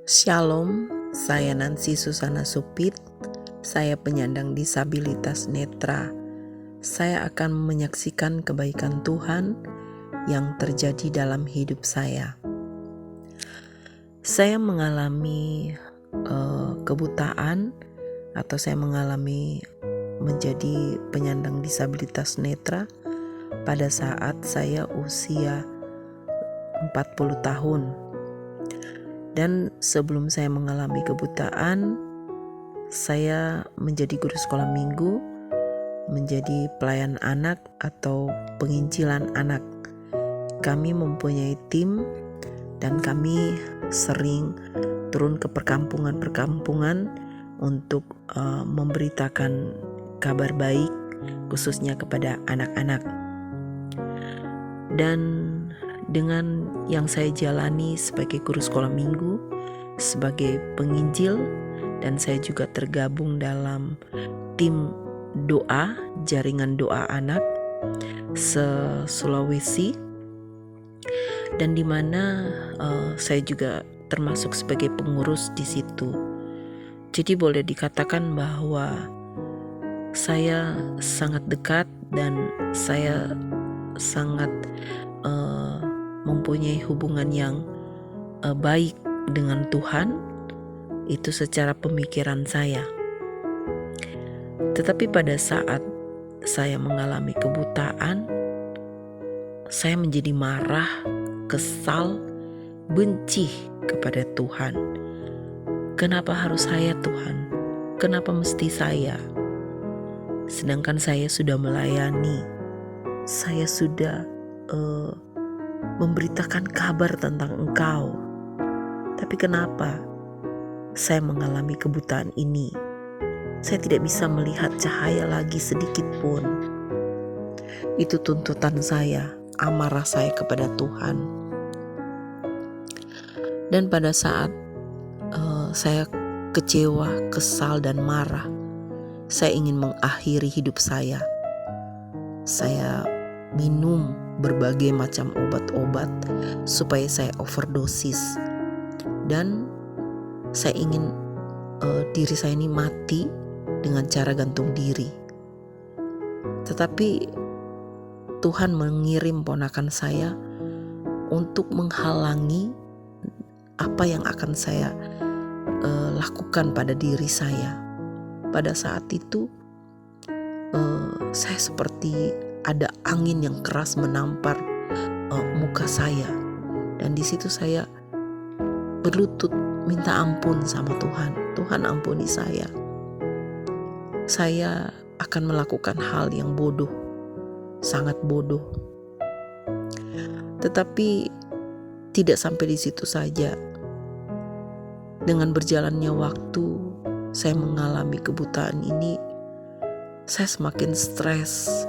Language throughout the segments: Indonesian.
Shalom, saya Nancy Susana Supit, saya penyandang disabilitas netra. Saya akan menyaksikan kebaikan Tuhan yang terjadi dalam hidup saya. Saya mengalami kebutaan atau saya mengalami menjadi penyandang disabilitas netra pada saat saya usia 40 tahun. Dan sebelum saya mengalami kebutaan, saya menjadi guru sekolah minggu, menjadi pelayan anak atau penginjilan anak. Kami mempunyai tim dan kami sering turun ke perkampungan-perkampungan untuk memberitakan kabar baik khususnya kepada anak-anak. Dan dengan yang saya jalani sebagai guru sekolah minggu, sebagai penginjil, dan saya juga tergabung dalam tim doa, jaringan doa anak se-Sulawesi, dan di mana saya juga termasuk sebagai pengurus di situ. Jadi boleh dikatakan bahwa saya sangat dekat dan saya sangat mempunyai hubungan yang baik dengan Tuhan, itu secara pemikiran saya. Tetapi pada saat saya mengalami kebutaan, saya menjadi marah, kesal, benci kepada Tuhan. Kenapa harus saya, Tuhan? Kenapa mesti saya? Sedangkan saya sudah melayani, saya sudah memberitakan kabar tentang Engkau. Tapi kenapa saya mengalami kebutaan ini? Saya tidak bisa melihat cahaya lagi sedikit pun. Itu tuntutan saya, amarah saya kepada Tuhan. Dan pada saat saya kecewa, kesal, dan marah, saya ingin mengakhiri hidup saya. Saya minum berbagai macam obat-obat supaya saya overdosis, dan saya ingin diri saya ini mati dengan cara gantung diri. Tetapi Tuhan mengirim ponakan saya untuk menghalangi apa yang akan saya lakukan pada diri saya. Pada saat itu saya seperti ada angin yang keras menampar muka saya, dan di situ saya berlutut minta ampun sama Tuhan. Tuhan, ampuni saya. Saya akan melakukan hal yang bodoh, sangat bodoh. Tetapi tidak sampai di situ saja. Dengan berjalannya waktu, saya mengalami kebutaan ini. Saya semakin stres,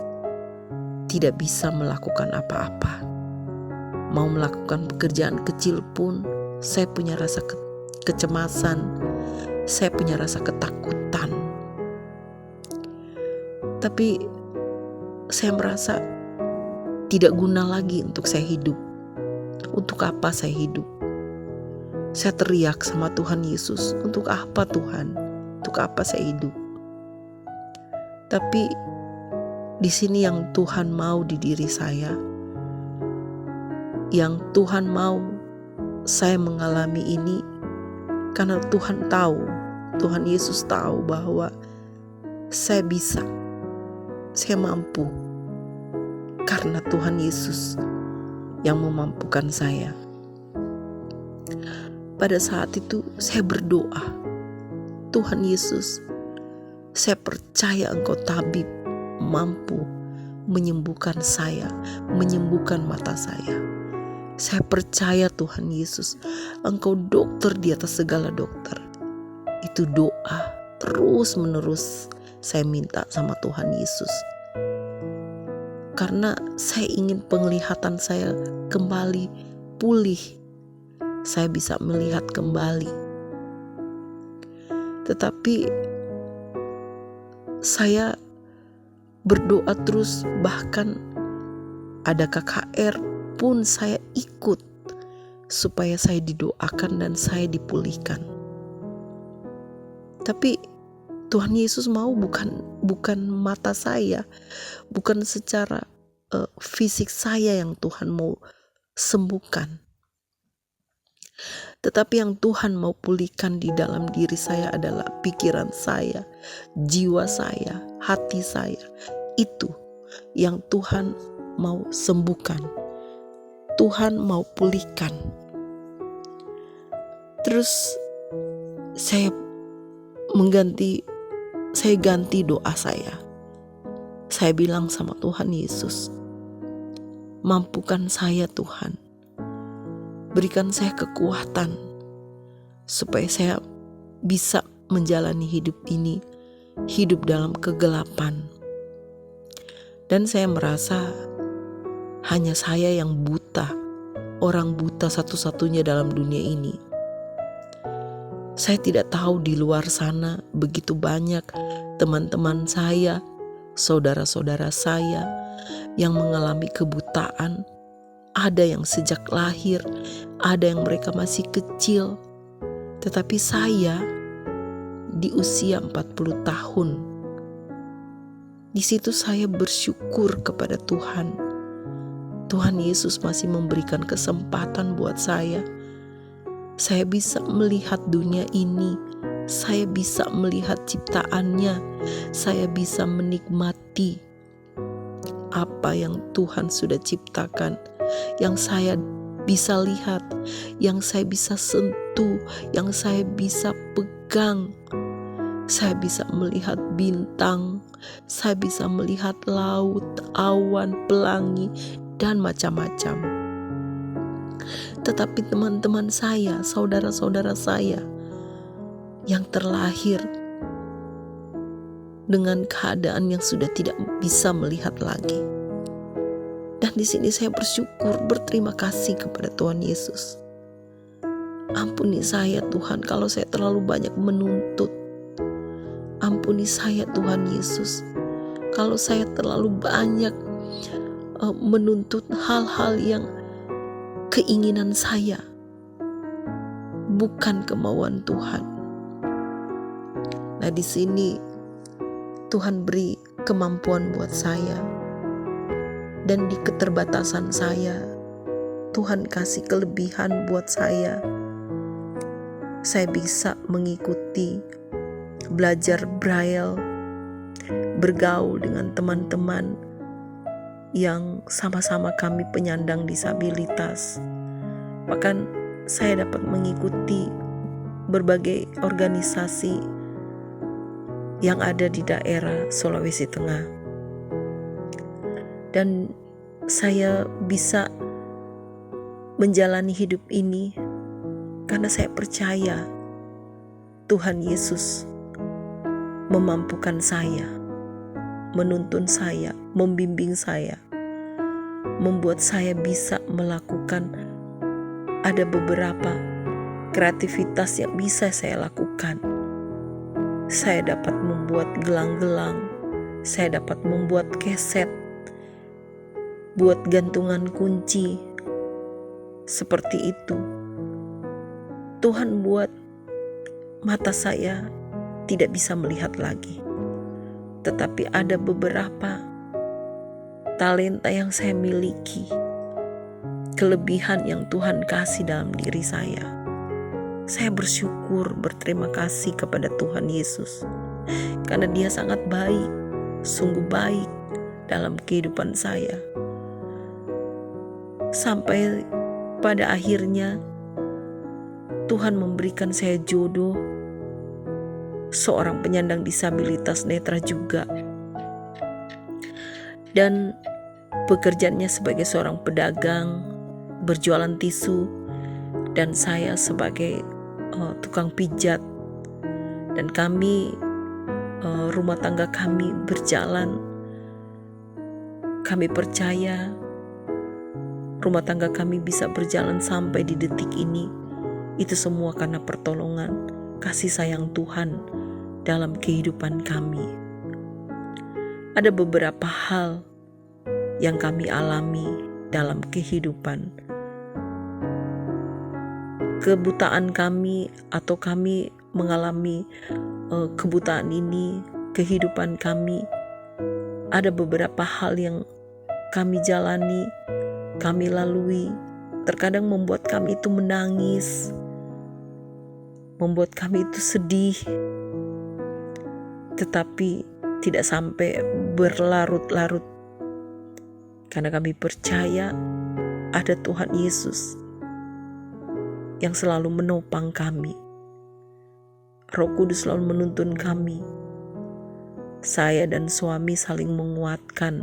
tidak bisa melakukan apa-apa. Mau melakukan pekerjaan kecil pun, saya punya rasa kecemasan, saya punya rasa ketakutan. Tapi saya merasa tidak guna lagi untuk saya hidup. Untuk apa saya hidup? Saya teriak sama Tuhan Yesus, untuk apa Tuhan? Untuk apa saya hidup? Tapi di sini yang Tuhan mau di diri saya, yang Tuhan mau saya mengalami ini, karena Tuhan tahu, Tuhan Yesus tahu bahwa saya bisa, saya mampu, karena Tuhan Yesus yang memampukan saya. Pada saat itu saya berdoa, Tuhan Yesus, saya percaya Engkau tabib, mampu menyembuhkan saya, menyembuhkan mata saya. Saya percaya Tuhan Yesus, Engkau dokter di atas segala dokter. Itu doa terus menerus saya minta sama Tuhan Yesus. Karena saya ingin penglihatan saya kembali pulih. Saya bisa melihat kembali. Tetapi saya berdoa terus, bahkan ada KKR pun saya ikut supaya saya didoakan dan saya dipulihkan. Tapi Tuhan Yesus mau bukan mata saya, bukan secara fisik saya yang Tuhan mau sembuhkan. Tetapi yang Tuhan mau pulihkan di dalam diri saya adalah pikiran saya, jiwa saya, hati saya. Itu yang Tuhan mau sembuhkan. Tuhan mau pulihkan. Terus saya ganti doa saya. Saya bilang sama Tuhan Yesus, mampukan saya Tuhan. Berikan saya kekuatan supaya saya bisa menjalani hidup ini, hidup dalam kegelapan. Dan saya merasa hanya saya yang buta, orang buta satu-satunya dalam dunia ini. Saya tidak tahu di luar sana begitu banyak teman-teman saya, saudara-saudara saya yang mengalami kebutaan. Ada yang sejak lahir, ada yang mereka masih kecil. Tetapi saya di usia 40 tahun, di situ saya bersyukur kepada Tuhan. Tuhan Yesus masih memberikan kesempatan buat saya. Saya bisa melihat dunia ini, saya bisa melihat ciptaannya, saya bisa menikmati apa yang Tuhan sudah ciptakan, yang saya bisa lihat, yang saya bisa sentuh, yang saya bisa pegang. Saya bisa melihat bintang, saya bisa melihat laut, awan, pelangi, dan macam-macam. Tetapi teman-teman saya, saudara-saudara saya yang terlahir dengan keadaan yang sudah tidak bisa melihat lagi. Dan di sini saya bersyukur, berterima kasih kepada Tuhan Yesus. Ampuni saya Tuhan kalau saya terlalu banyak menuntut. Ampuni saya Tuhan Yesus kalau saya terlalu banyak menuntut hal-hal yang keinginan saya, bukan kemauan Tuhan. Nah, di sini Tuhan beri kemampuan buat saya. Dan di keterbatasan saya, Tuhan kasih kelebihan buat saya. Saya bisa mengikuti, belajar Braille, bergaul dengan teman-teman yang sama-sama kami penyandang disabilitas. Bahkan saya dapat mengikuti berbagai organisasi yang ada di daerah Sulawesi Tengah. Dan saya bisa menjalani hidup ini karena saya percaya Tuhan Yesus memampukan saya, menuntun saya, membimbing saya, membuat saya bisa melakukan ada beberapa kreativitas yang bisa saya lakukan. Saya dapat membuat gelang-gelang, saya dapat membuat keset, buat gantungan kunci, seperti itu. Tuhan buat mata saya tidak bisa melihat lagi. Tetapi ada beberapa talenta yang saya miliki, kelebihan yang Tuhan kasih dalam diri saya. Saya bersyukur, berterima kasih kepada Tuhan Yesus, karena Dia sangat baik, sungguh baik dalam kehidupan saya. Sampai pada akhirnya Tuhan memberikan saya jodoh, seorang penyandang disabilitas netra juga. Dan pekerjaannya sebagai seorang pedagang, berjualan tisu, dan saya sebagai tukang pijat. Dan kami, rumah tangga kami berjalan. Kami percaya rumah tangga kami bisa berjalan sampai di detik ini. Itu semua karena pertolongan, kasih sayang Tuhan dalam kehidupan kami. Ada beberapa hal yang kami alami dalam kehidupan. kebutaan kami atau kami mengalami kebutaan ini, kehidupan kami, ada beberapa hal yang kami jalani, kami lalui, terkadang membuat kami itu menangis, membuat kami itu sedih, tetapi tidak sampai berlarut-larut, karena kami percaya ada Tuhan Yesus yang selalu menopang kami. Roh Kudus selalu menuntun kami. Saya dan suami saling menguatkan.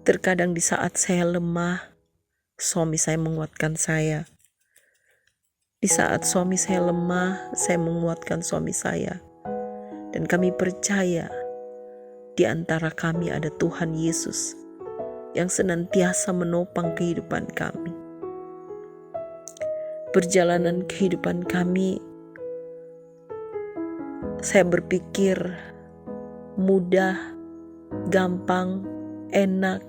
Terkadang di saat saya lemah, suami saya menguatkan saya. Di saat suami saya lemah, saya menguatkan suami saya. Dan kami percaya di antara kami ada Tuhan Yesus yang senantiasa menopang kehidupan kami. Perjalanan kehidupan kami, saya berpikir mudah, gampang, enak,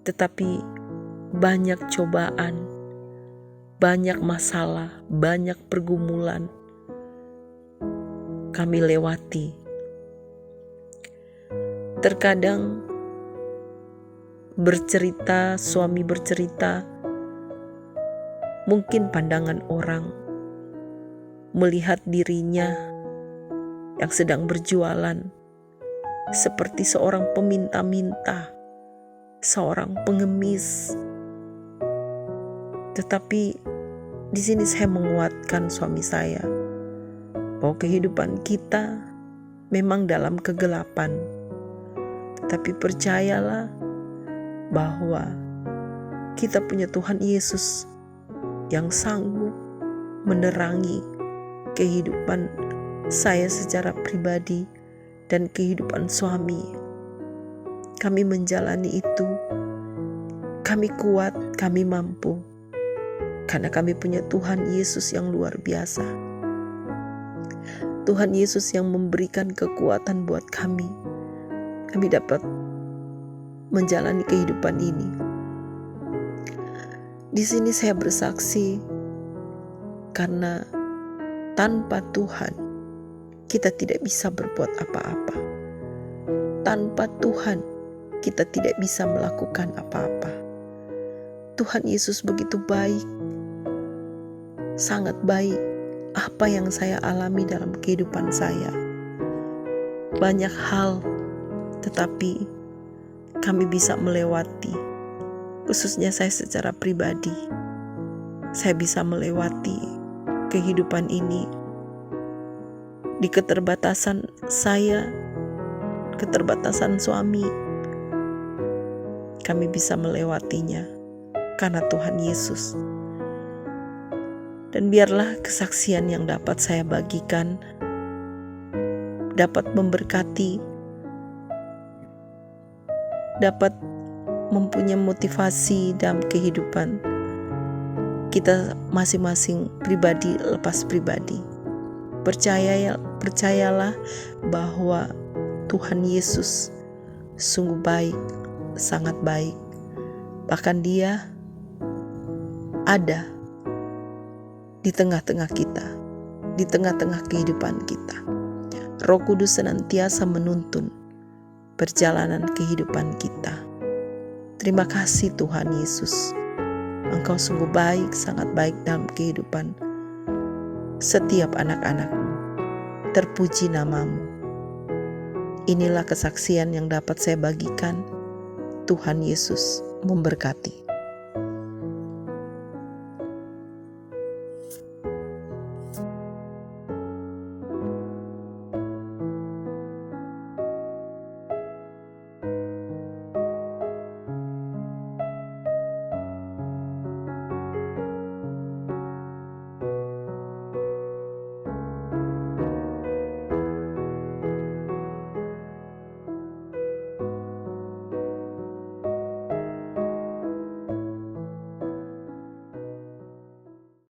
tetapi banyak cobaan, banyak masalah, banyak pergumulan kami lewati. Terkadang bercerita, suami bercerita, mungkin pandangan orang melihat dirinya yang sedang berjualan seperti seorang peminta-minta, seorang pengemis. Tetapi di sini saya menguatkan suami saya bahwa kehidupan kita memang dalam kegelapan, tetapi percayalah bahwa kita punya Tuhan Yesus yang sanggup menerangi kehidupan saya secara pribadi dan kehidupan suami. Kami menjalani itu, kami kuat, kami mampu, karena kami punya Tuhan Yesus yang luar biasa. Tuhan Yesus yang memberikan kekuatan buat kami. Kami dapat menjalani kehidupan ini. Di sini saya bersaksi karena tanpa Tuhan kita tidak bisa berbuat apa-apa. Tanpa Tuhan kita tidak bisa melakukan apa-apa. Tuhan Yesus begitu baik, sangat baik. Apa yang saya alami dalam kehidupan saya, banyak hal, tetapi kami bisa melewati. Khususnya saya secara pribadi, saya bisa melewati kehidupan ini. Di keterbatasan saya, keterbatasan suami, kami bisa melewatinya karena Tuhan Yesus. Dan biarlah kesaksian yang dapat saya bagikan dapat memberkati, dapat mempunyai motivasi dalam kehidupan kita masing-masing, pribadi lepas pribadi. Percayalah bahwa Tuhan Yesus sungguh baik, sangat baik. Bahkan Dia ada di tengah-tengah kita, di tengah-tengah kehidupan kita. Roh Kudus senantiasa menuntun perjalanan kehidupan kita. Terima kasih Tuhan Yesus. Engkau sungguh baik, sangat baik dalam kehidupan setiap anak-anak-Mu. Terpuji nama-Mu. Inilah kesaksian yang dapat saya bagikan. Tuhan Yesus memberkati.